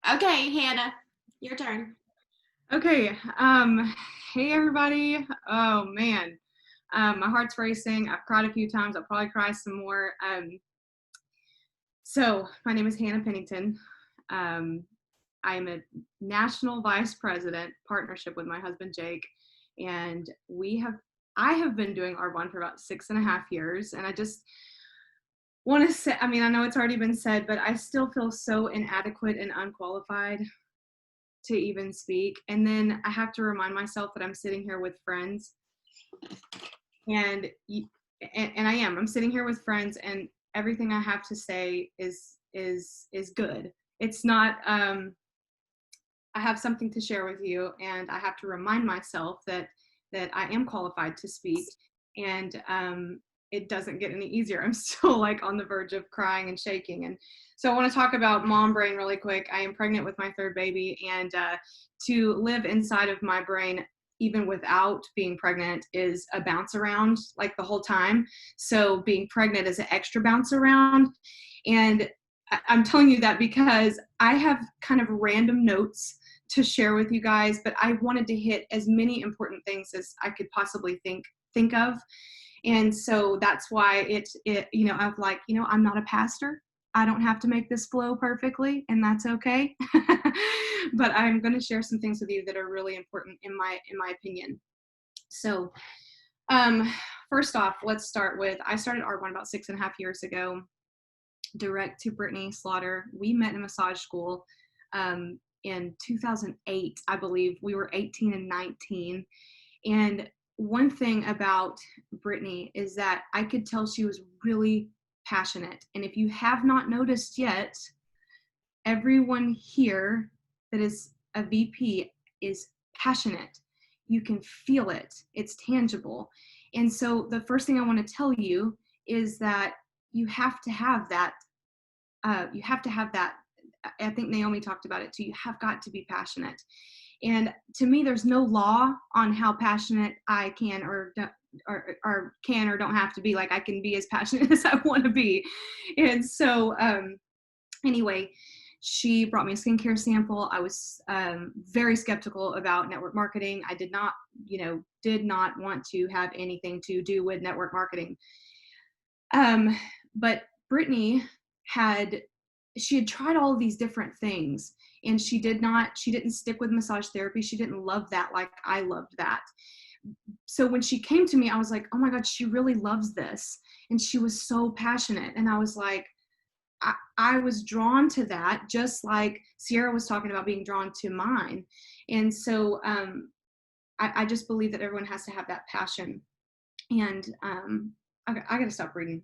Okay, Hannah, your turn. Okay. Hey everybody. Oh man. My heart's racing. I've cried a few times. I'll probably cry some more. So my name is Hannah Pennington. Um, I'm a national vice president partnership with my husband Jake, and I have been doing Arbonne for about 6.5 years, and I just want to say, I mean, I know it's already been said, but I still feel so inadequate and unqualified to even speak. And then I have to remind myself that I'm sitting here with friends, and I'm sitting here with friends, and everything I have to say is good. It's not. I have something to share with you, and I have to remind myself that I am qualified to speak, and it doesn't get any easier. I'm still like on the verge of crying and shaking. And so I want to talk about mom brain really quick. I am pregnant with my third baby, and to live inside of my brain even without being pregnant is a bounce around like the whole time. So being pregnant is an extra bounce around. And I'm telling you that because I have kind of random notes to share with you guys, but I wanted to hit as many important things as I could possibly think of. And so that's why I'm like, I'm not a pastor. I don't have to make this flow perfectly, and that's okay. But I'm going to share some things with you that are really important in my opinion. So, first off, let's start with, I started Arbonne about 6.5 years ago, direct to Brittany Slaughter. We met in massage school in 2008, I believe. We were 18 and 19. And one thing about Brittany is that I could tell she was really passionate. And if you have not noticed yet, everyone here that is a VP is passionate. You can feel it. It's tangible. And so the first thing I want to tell you is that you have to have that. You have to have that. I think Naomi talked about it too. You have got to be passionate. And to me, there's no law on how passionate I can or can or don't have to be. Like, I can be as passionate as I want to be. And so anyway, she brought me a skincare sample. I was very skeptical about network marketing. I did not want to have anything to do with network marketing. But Brittany had tried all of these different things, and she didn't stick with massage therapy. She didn't love that like I loved that. So when she came to me, I was like, oh my God, she really loves this. And she was so passionate. And I was like, I was drawn to that, just like Sierra was talking about being drawn to mine. And so I just believe that everyone has to have that passion. And I got to stop reading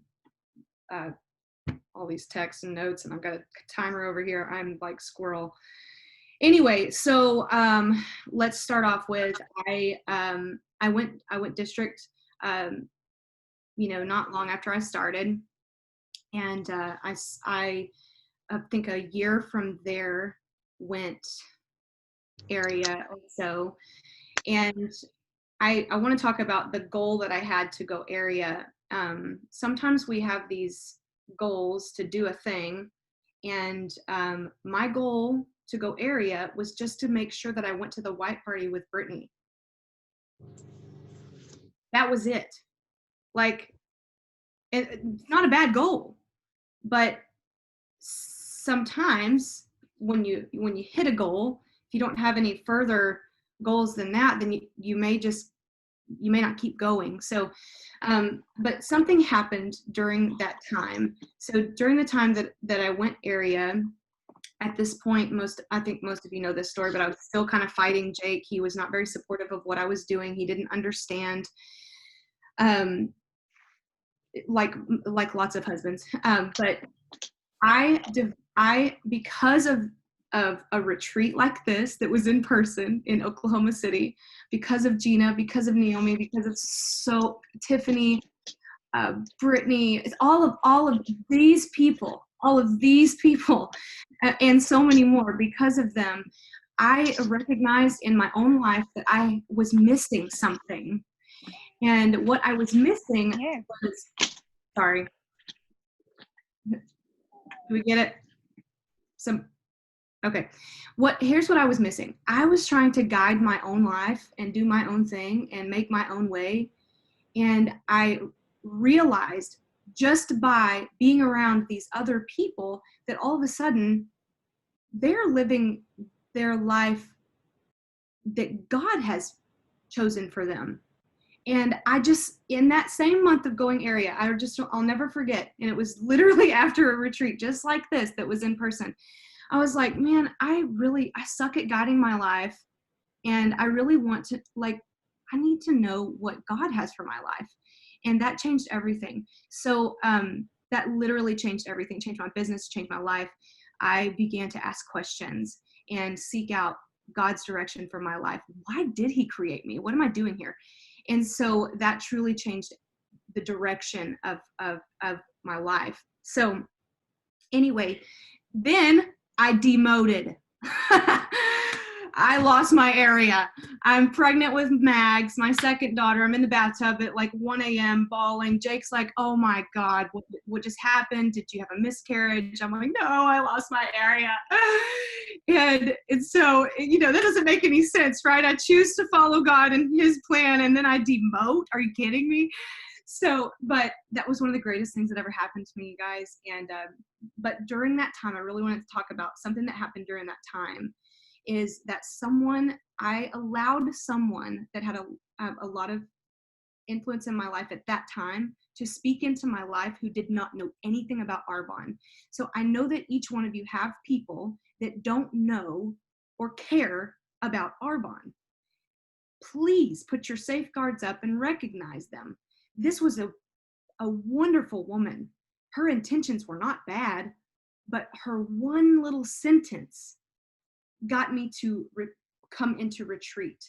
all these texts and notes, and I've got a timer over here. I'm like squirrel. Anyway, so let's start off with I went district, not long after I started, and I think a year from there went area or so, and I want to talk about the goal that I had to go area. Sometimes we have these goals to do a thing, and my goal to go area was just to make sure that I went to the white party with Brittany. That was it. Like, it's not a bad goal, but sometimes when you hit a goal, if you don't have any further goals than that, then you may not keep going. So but something happened during that time. So during the time that I went area, at this point, I think most of you know this story, but I was still kind of fighting Jake. He was not very supportive of what I was doing. He didn't understand, like lots of husbands. But because of a retreat like this that was in person in Oklahoma City, because of Gina, because of Naomi, because of Tiffany, Brittany, all of these people, and so many more, because of them, I recognized in my own life that I was missing something. And what I was missing was, sorry, do we get it? Okay. Here's what I was missing. I was trying to guide my own life and do my own thing and make my own way. And I realized just by being around these other people that all of a sudden they're living their life that God has chosen for them. And I just, in that same month of going area, I'll never forget. And it was literally after a retreat just like this that was in person. I was like, man, I suck at guiding my life. And I really want to, I need to know what God has for my life. And that changed everything. So that literally changed everything, changed my business, changed my life. I began to ask questions and seek out God's direction for my life. Why did he create me? What am I doing here? And so that truly changed the direction of my life. So anyway, then I demoted. I lost my area. I'm pregnant with Mags, my second daughter. I'm in the bathtub at like 1 a.m. bawling. Jake's like, oh my God, what just happened? Did you have a miscarriage? I'm like, no, I lost my area. And so, that doesn't make any sense, right? I choose to follow God and his plan, and then I demote. Are you kidding me? So, but that was one of the greatest things that ever happened to me, you guys. And, but during that time, I really wanted to talk about something that happened during that time is that I allowed someone that had a lot of influence in my life at that time to speak into my life who did not know anything about Arbonne. So I know that each one of you have people that don't know or care about Arbonne. Please put your safeguards up and recognize them. This was a wonderful woman. Her intentions were not bad, but her one little sentence got me to come into retreat.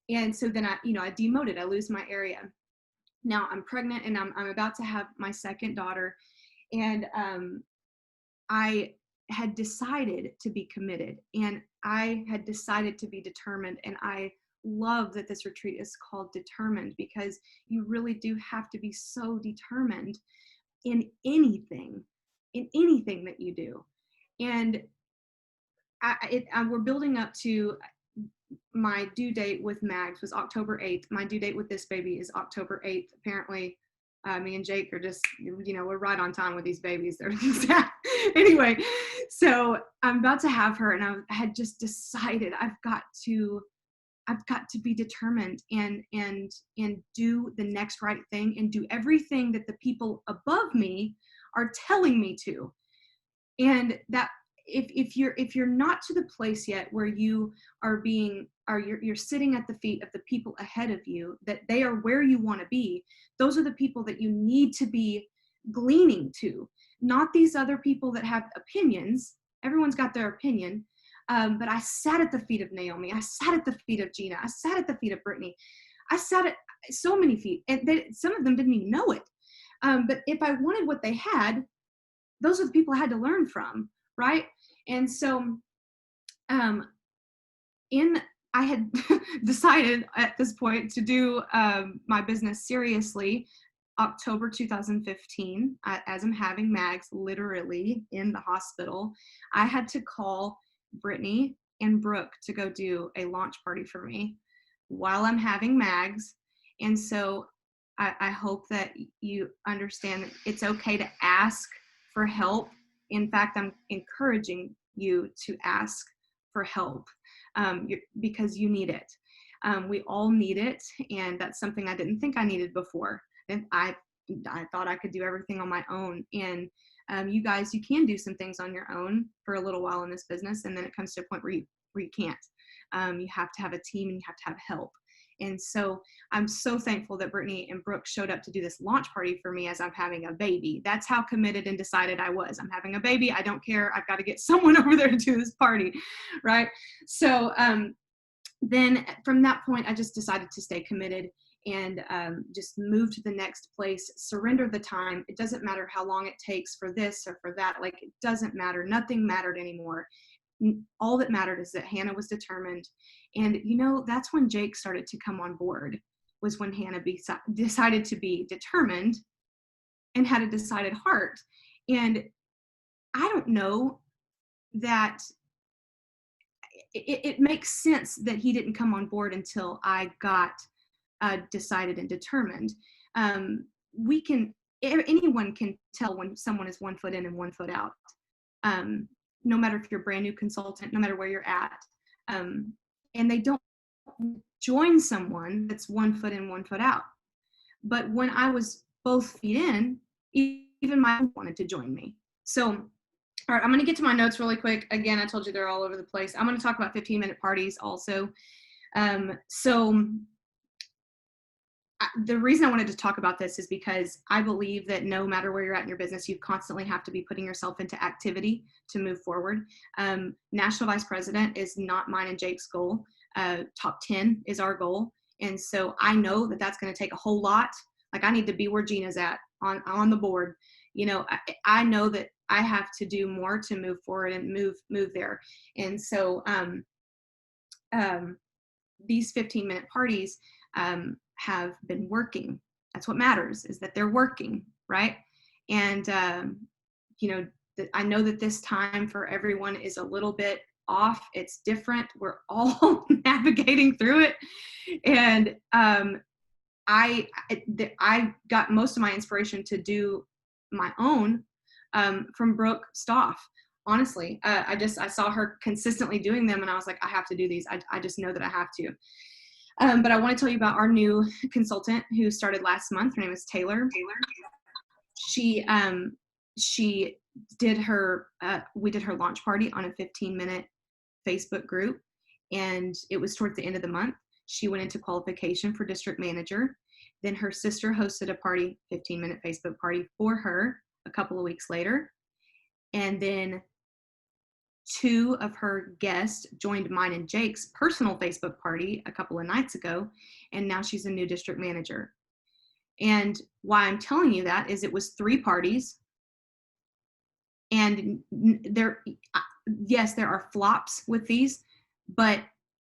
And so then I demoted, I lose my area. Now I'm pregnant and I'm about to have my second daughter. And I had decided to be committed, and I had decided to be determined. And I love that this retreat is called Determined, because you really do have to be so determined in anything that you do. And we're building up to my due date with Mags was October 8th. My due date with this baby is October 8th. Apparently, me and Jake are just, we're right on time with these babies. Anyway, so I'm about to have her, and I had just decided I've got to be determined and do the next right thing and do everything that the people above me are telling me to. And that if you're not to the place yet where you you're sitting at the feet of the people ahead of you, that they are where you want to be, those are the people that you need to be gleaning to, not these other people that have opinions. Everyone's got their opinion. But I sat at the feet of Naomi. I sat at the feet of Gina. I sat at the feet of Brittany. I sat at so many feet, and some of them didn't even know it. But if I wanted what they had, those are the people I had to learn from, right? And so I had decided at this point to do my business seriously October 2015, as I'm having Mags literally in the hospital. I had to call Brittany and Brooke to go do a launch party for me while I'm having Mags. And so I hope that you understand that it's okay to ask for help. In fact, I'm encouraging you to ask for help because you need it. We all need it, and that's something I didn't think I needed before. And I thought I could do everything on my own. And you guys, you can do some things on your own for a little while in this business, and then it comes to a point where you can't. You have to have a team, and you have to have help. And so I'm so thankful that Brittany and Brooke showed up to do this launch party for me as I'm having a baby. That's how committed and decided I was. I'm having a baby. I don't care. I've got to get someone over there to do this party, right? So then from that point, I just decided to stay committed and just move to the next place, surrender the time. It doesn't matter how long it takes for this or for that. Like, it doesn't matter. Nothing mattered anymore. All that mattered is that Hannah was determined. And, that's when Jake started to come on board, was when Hannah decided to be determined and had a decided heart. And I don't know that it makes sense that he didn't come on board until I got decided and determined. Anyone can tell when someone is 1 foot in and 1 foot out. No matter if you're a brand new consultant, no matter where you're at. And they don't join someone that's 1 foot in, 1 foot out. But when I was both feet in, even my own wanted to join me. So, all right, I'm going to get to my notes really quick. Again, I told you they're all over the place. I'm going to talk about 15-minute parties also. The reason I wanted to talk about this is because I believe that no matter where you're at in your business, you constantly have to be putting yourself into activity to move forward. National Vice President is not mine and Jake's goal. Top 10 is our goal. And so I know that that's going to take a whole lot. Like I need to be where Gina's at on the board. You know, I know that I have to do more to move forward and move there. And so these 15-minute parties have been working. That's what matters, is that they're working, right? And you know, I know that this time for everyone is a little bit off. It's different. We're all navigating through it. And I got most of my inspiration to do my own from Brooke Stoff. Honestly, I saw her consistently doing them, and I was like, I have to do these. I just know that I have to. But I want to tell you about our new consultant who started last month. Her name is Taylor. She did her, we did her launch party on a 15-minute Facebook group, and it was towards the end of the month. She went into qualification for district manager. Then her sister hosted a party, 15-minute Facebook party for her a couple of weeks later. And then 2 of her guests joined mine and Jake's personal Facebook party a couple of nights ago, and now she's a new district manager. And why I'm telling you that is it was 3 parties, and yes, there are flops with these, but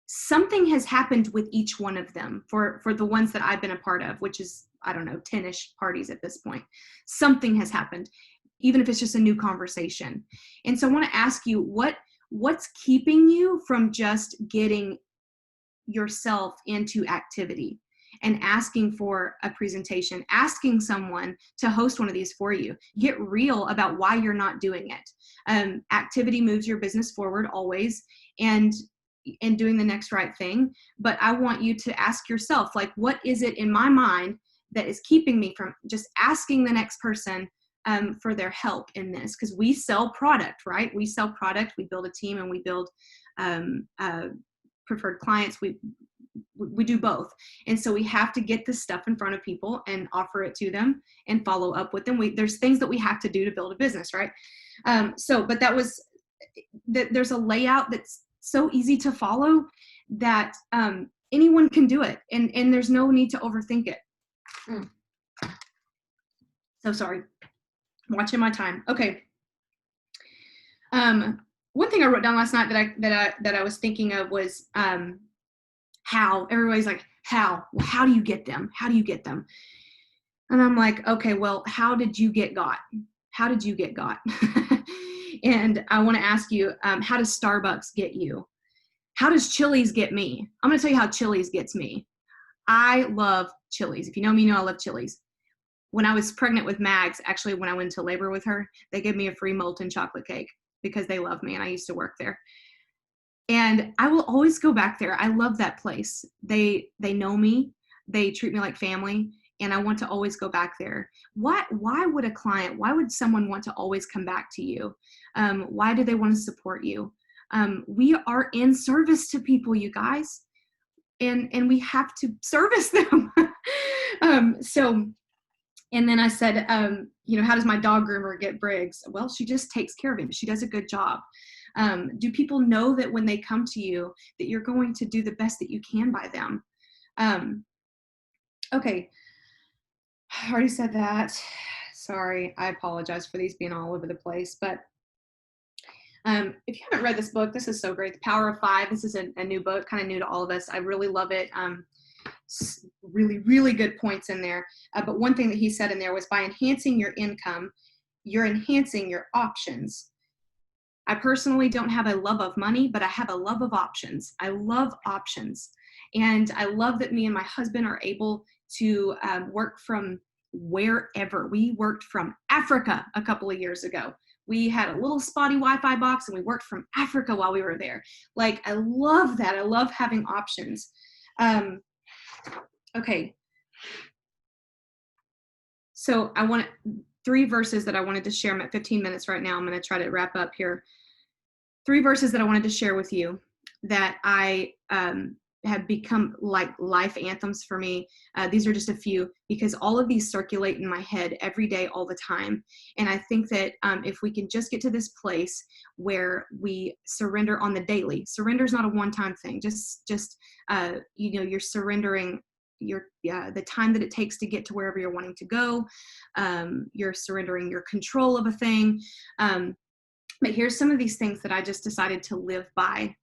something has happened with each one of them for the ones that I've been a part of, which is, I don't know, 10-ish parties at this point. Something has happened, even if it's just a new conversation. And so I want to ask you, what's keeping you from just getting yourself into activity and asking for a presentation, asking someone to host one of these for you? Get real about why you're not doing it. Activity moves your business forward always, and doing the next right thing. But I want you to ask yourself, like, what is it in my mind that is keeping me from just asking the next person for their help in this? Because we sell product, right? We sell product, we build a team, and we build preferred clients. We do both. And so we have to get this stuff in front of people and offer it to them and follow up with them. There's things that we have to do to build a business, right? But there's a layout that's so easy to follow that anyone can do it, and there's no need to overthink it. So sorry, watching my time. Okay. One thing I wrote down last night that I was thinking of was how everybody's like, how do you get them? How do you get them? And I'm like, okay, well, how did you get got? How did you get got? And I want to ask you, how does Starbucks get you? How does Chili's get me? I'm going to tell you how Chili's gets me. I love Chili's. If you know me, you know I love Chili's. When I was pregnant with Mags, actually, when I went into labor with her, they gave me a free molten chocolate cake because they love me and I used to work there. And I will always go back there. I love that place. They know me. They treat me like family. And I want to always go back there. Why would someone want to always come back to you? Why do they want to support you? We are in service to people, you guys. And we have to service them. And then I said, how does my dog groomer get Briggs? Well, she just takes care of him. She does a good job. Do people know that when they come to you, that you're going to do the best that you can by them? Okay. I already said that. Sorry. I apologize for these being all over the place. But if you haven't read this book, this is so great. The Power of Five. This is a new book, kind of new to all of us. I really love it. Really, really good points in there. But one thing that he said in there was, by enhancing your income, you're enhancing your options. I personally don't have a love of money, but I have a love of options. I love options. And I love that me and my husband are able to work from wherever. We worked from Africa a couple of years ago. We had a little spotty Wi-Fi box and we worked from Africa while we were there. Like, I love that. I love having options. Okay. So I want 3 verses that I wanted to share. I'm at 15 minutes right now. I'm going to try to wrap up here. 3 verses that I wanted to share with you that I have become like life anthems for me. These are just a few, because all of these circulate in my head every day, all the time. And I think that if we can just get to this place where we surrender on the daily. Surrender is not a one-time thing. You're surrendering the time that it takes to get to wherever you're wanting to go. You're surrendering your control of a thing. But here's some of these things that I just decided to live by.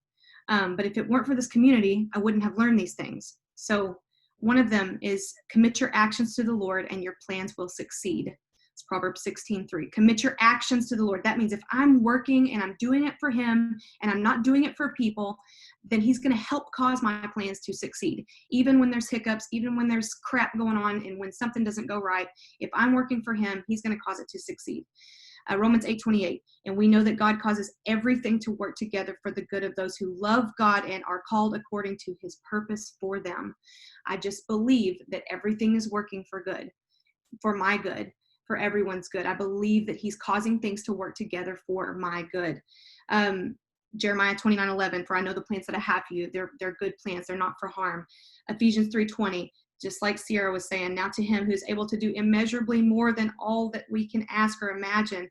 But if it weren't for this community, I wouldn't have learned these things. So one of them is commit your actions to the Lord and your plans will succeed. It's Proverbs 16:3. Commit your actions to the Lord. That means if I'm working and I'm doing it for him and I'm not doing it for people, then he's going to help cause my plans to succeed. Even when there's hiccups, even when there's crap going on and when something doesn't go right, if I'm working for him, he's going to cause it to succeed. Romans 8:28, and we know that God causes everything to work together for the good of those who love God and are called according to his purpose for them. I just believe that everything is working for good, for my good, for everyone's good. I believe that he's causing things to work together for my good. Jeremiah 29:11, for I know the plans that I have for you. They're good plans. They're not for harm. Ephesians 3:20, just like Sierra was saying, now to him who's able to do immeasurably more than all that we can ask or imagine.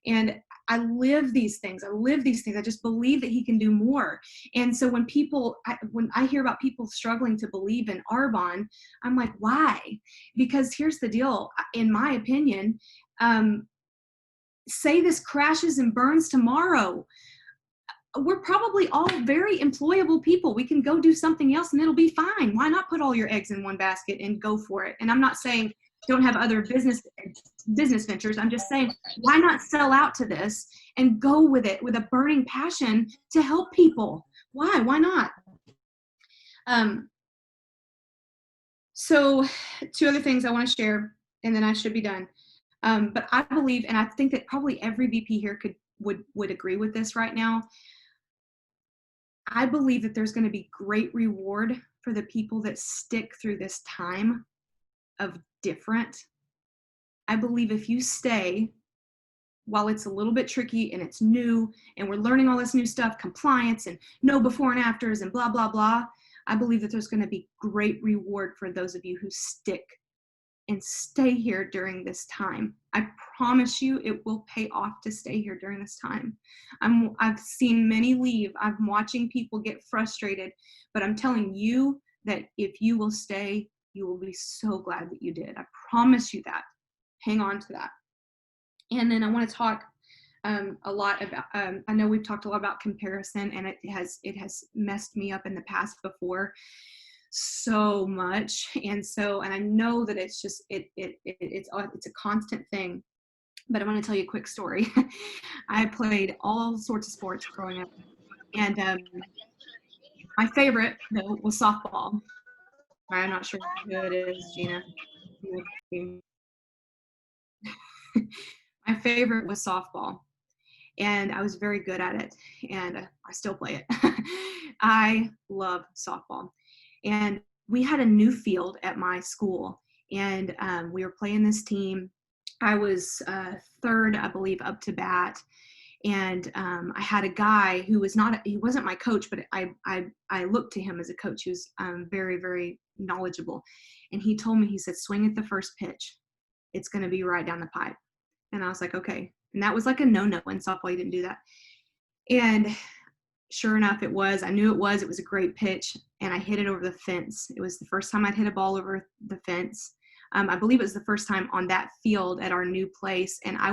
And I live these things. I just believe that he can do more. And so when I hear about people struggling to believe in Arbonne, I'm like, why? Because here's the deal. In my opinion, say this crashes and burns tomorrow, we're probably all very employable people. We can go do something else and it'll be fine. Why not put all your eggs in one basket and go for it? And I'm not saying don't have other business ventures. I'm just saying, why not sell out to this and go with it with a burning passion to help people? Why not? So 2 other things I want to share, and then I should be done. But I believe, and I think that probably every VP here would agree with this right now. I believe that there's going to be great reward for the people that stick through this time of different. I believe if you stay, while it's a little bit tricky and it's new and we're learning all this new stuff, compliance and no before and afters and blah, blah, blah, I believe that there's going to be great reward for those of you who stick and stay here during this time. I promise you it will pay off to stay here during this time. I've seen many leave. I'm watching people get frustrated, but I'm telling you that if you will stay, you will be so glad that you did. I promise you that. Hang on to that. And then I want to talk a lot about, I know we've talked a lot about comparison, and it has messed me up in the past before so much. And I know that it's just, it's a constant thing, but I want to tell you a quick story. I played all sorts of sports growing up, and my favorite though was softball. I'm not sure who it is, Gina. My favorite was softball, and I was very good at it, and I still play it. I love softball. And we had a new field at my school, and we were playing this team. I was third, I believe, up to bat. And I had a guy who he wasn't my coach, but I looked to him as a coach. He was very, very knowledgeable. And he told me, he said, swing at the first pitch. It's going to be right down the pipe. And I was like, okay. And that was like a no-no in softball. You didn't do that. And sure enough, it was. I knew it was. It was a great pitch, and I hit it over the fence. It was the first time I'd hit a ball over the fence. I believe it was the first time on that field at our new place, and I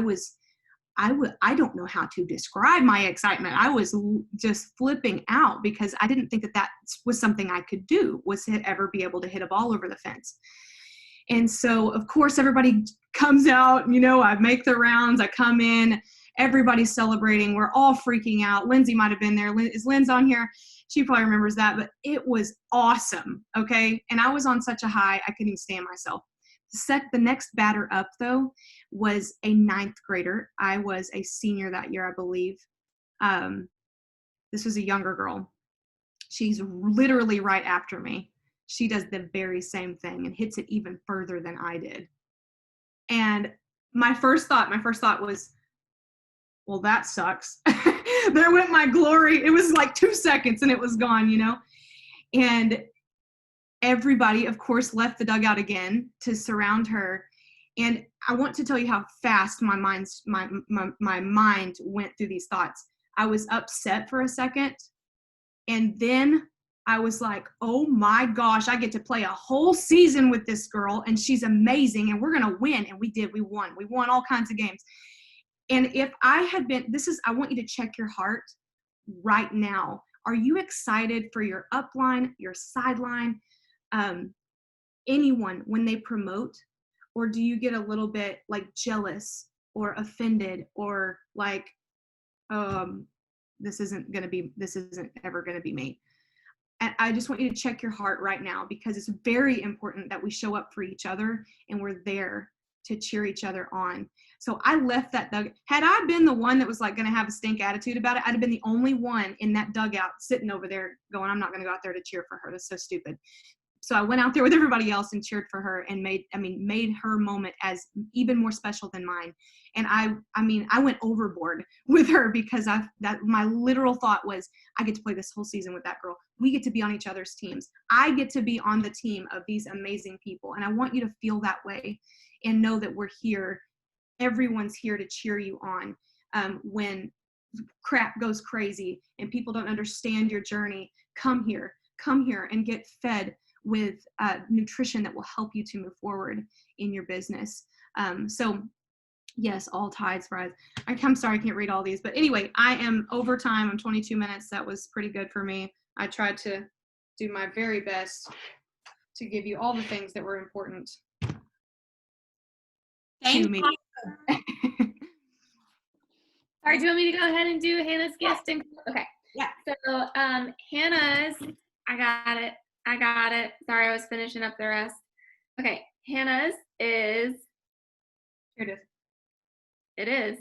don't know how to describe my excitement. I was just flipping out because I didn't think that was something I could do, was to ever be able to hit a ball over the fence. And so, of course, everybody comes out, I make the rounds, I come in, Everybody's celebrating. We're all freaking out. Lindsay might have been there. Is Linz on here? She probably remembers that, but it was awesome, okay? And I was on such a high, I couldn't even stand myself. The next batter up, though, was a 9th grader. I was a senior that year, I believe. This was a younger girl. She's literally right after me. She does the very same thing and hits it even further than I did. And my first thought was, well, that sucks. There went my glory. It was like 2 seconds and it was gone, you know? And everybody, of course, left the dugout again to surround her. And I want to tell you how fast my mind went through these thoughts. I was upset for a second. And then I was like, oh my gosh, I get to play a whole season with this girl and she's amazing and we're going to win. And we did. We won. We won all kinds of games. And if I had been, I want you to check your heart right now. Are you excited for your upline, your sideline, anyone when they promote? Or do you get a little bit like jealous or offended or like, this isn't ever going to be me? And I just want you to check your heart right now, because it's very important that we show up for each other and we're there to cheer each other on. So I left that dugout. Had I been the one that was like going to have a stink attitude about it, I'd have been the only one in that dugout sitting over there going, I'm not going to go out there to cheer for her. That's so stupid. So I went out there with everybody else and cheered for her and made her moment as even more special than mine. And I went overboard with her because my literal thought was, I get to play this whole season with that girl. We get to be on each other's teams. I get to be on the team of these amazing people. And I want you to feel that way and know that we're here. Everyone's here to cheer you on when crap goes crazy and people don't understand your journey. Come here and get fed with nutrition that will help you to move forward in your business. So yes, all tides rise. I'm sorry, I can't read all these, but anyway, I am over time. I'm 22 minutes. That was pretty good for me. I tried to do my very best to give you all the things that were important to me. Sorry, do you want me to go ahead and do Hannah's gift? Okay. Yeah. So Hannah's, I got it. Sorry, I was finishing up the rest. Okay, Hannah's is. Here it is. It is.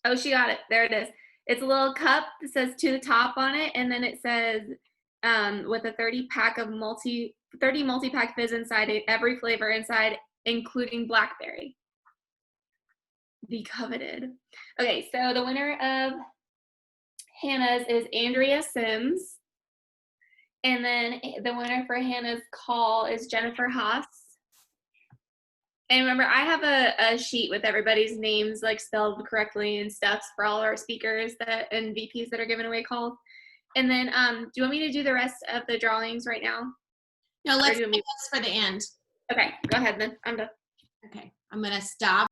Oh, she got it. There it is. It's a little cup that says to the top on it, and then it says with a 30 multi-pack fizz inside it, every flavor inside, including blackberry. The coveted. Okay, so the winner of Hannah's is Andrea Sims. And then the winner for Hannah's call is Jennifer Haas. And remember, I have a sheet with everybody's names like spelled correctly and stuff for all our speakers and VPs that are giving away calls. And then do you want me to do the rest of the drawings right now? No, let's do this for the end. Okay, go ahead then. I'm done. Okay, I'm going to stop.